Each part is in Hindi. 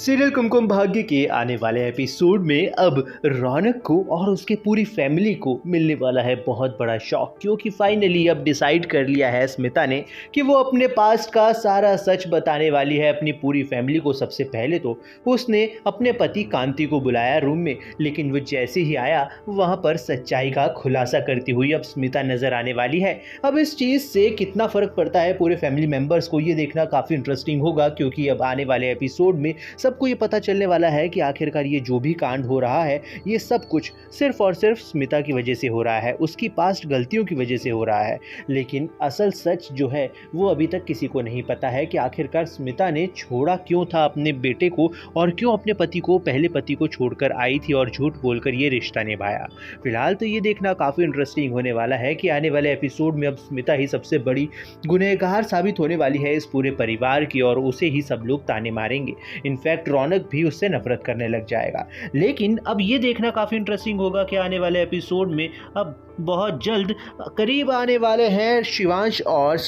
सीरियल कुमकुम भाग्य के आने वाले एपिसोड में अब रौनक को और उसके पूरी फैमिली को मिलने वाला है बहुत बड़ा शॉक, क्योंकि फाइनली अब डिसाइड कर लिया है स्मिता ने कि वो अपने पास्ट का सारा सच बताने वाली है अपनी पूरी फैमिली को। सबसे पहले तो उसने अपने पति कांति को बुलाया रूम में, लेकिन वो जैसे ही आया वहां पर सच्चाई का खुलासा करती हुई अब स्मिता नजर आने वाली है। अब इस चीज़ से कितना फर्क पड़ता है पूरे फैमिली मेंबर्स को, ये देखना काफ़ी इंटरेस्टिंग होगा, क्योंकि अब आने वाले एपिसोड में सबको ये पता चलने वाला है कि आखिरकार ये जो भी कांड हो रहा है ये सब कुछ सिर्फ और सिर्फ स्मिता की वजह से हो रहा है, उसकी पास्ट गलतियों की वजह से हो रहा है। लेकिन असल सच जो है वो अभी तक किसी को नहीं पता है कि आखिरकार स्मिता ने छोड़ा क्यों था अपने बेटे को, और क्यों अपने पति को, पहले पति को छोड़कर आई थी और झूठ बोलकर ये रिश्ता निभाया। फिलहाल तो ये देखना काफ़ी इंटरेस्टिंग होने वाला है कि आने वाले एपिसोड में अब स्मिता ही सबसे बड़ी गुनहगार साबित होने वाली है इस पूरे परिवार की, और उसे ही सब लोग ताने मारेंगे। इनफैक्ट रौनक भी उससे नफरत करने लग जाएगा। लेकिन अब ये देखना काफ़ी इंटरेस्टिंग होगा कि आने वाले एपिसोड में अब बहुत जल्द करीब आने वाले हैं शिवांश और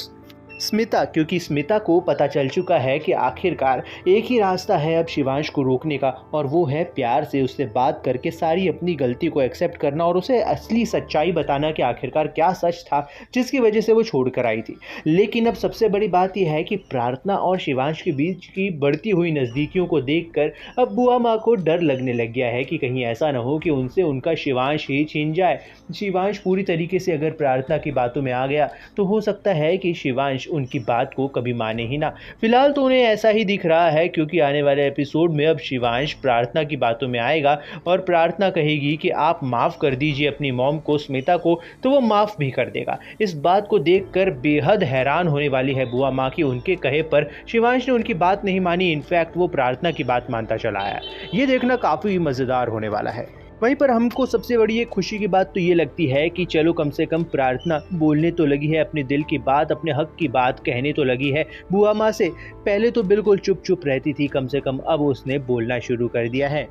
स्मिता, क्योंकि स्मिता को पता चल चुका है कि आखिरकार एक ही रास्ता है अब शिवांश को रोकने का, और वो है प्यार से उससे बात करके सारी अपनी गलती को एक्सेप्ट करना और उसे असली सच्चाई बताना कि आखिरकार क्या सच था जिसकी वजह से वो छोड़कर आई थी। लेकिन अब सबसे बड़ी बात यह है कि प्रार्थना और शिवांश के बीच की बढ़ती हुई नज़दीकियों को देखकर अब बुआ माँ को डर लगने लग गया है कि कहीं ऐसा ना हो कि उनसे उनका शिवांश ही छीन जाए। शिवांश पूरी तरीके से अगर प्रार्थना की बातों में आ गया तो हो सकता है कि शिवांश उनकी बात को कभी माने ही ना। फिलहाल तो उन्हें ऐसा ही दिख रहा है, क्योंकि आने वाले एपिसोड में अब शिवांश प्रार्थना की बातों में आएगा और प्रार्थना कहेगी कि आप माफ़ कर दीजिए अपनी मॉम को, स्मिता को, तो वो माफ़ भी कर देगा। इस बात को देखकर बेहद हैरान होने वाली है बुआ माँ की उनके कहे पर शिवांश ने उनकी बात नहीं मानी, इनफैक्ट वो प्रार्थना की बात मानता चला आया। ये देखना काफ़ी मज़ेदार होने वाला है। वहीं पर हमको सबसे बड़ी एक खुशी की बात तो ये लगती है कि चलो कम से कम प्रार्थना बोलने तो लगी है, अपने दिल की बात, अपने हक की बात कहने तो लगी है बुआ माँ से। पहले तो बिल्कुल चुप चुप रहती थी, कम से कम अब उसने बोलना शुरू कर दिया है।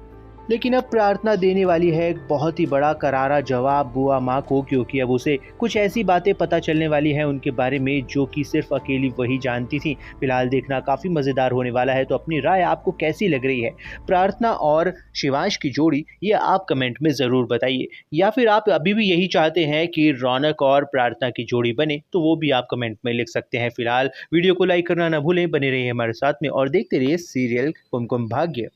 लेकिन अब प्रार्थना देने वाली है एक बहुत ही बड़ा करारा जवाब बुआ माँ को, क्योंकि अब उसे कुछ ऐसी बातें पता चलने वाली हैं उनके बारे में जो कि सिर्फ अकेली वही जानती थी। फिलहाल देखना काफ़ी मज़ेदार होने वाला है। तो अपनी राय आपको कैसी लग रही है प्रार्थना और शिवांश की जोड़ी, ये आप कमेंट में ज़रूर बताइए। या फिर आप अभी भी यही चाहते हैं कि रौनक और प्रार्थना की जोड़ी बने, तो वो भी आप कमेंट में लिख सकते हैं। फिलहाल वीडियो को लाइक करना ना भूलें, बने रहिए हमारे साथ में और देखते रहिए सीरियल कुमकुम भाग्य।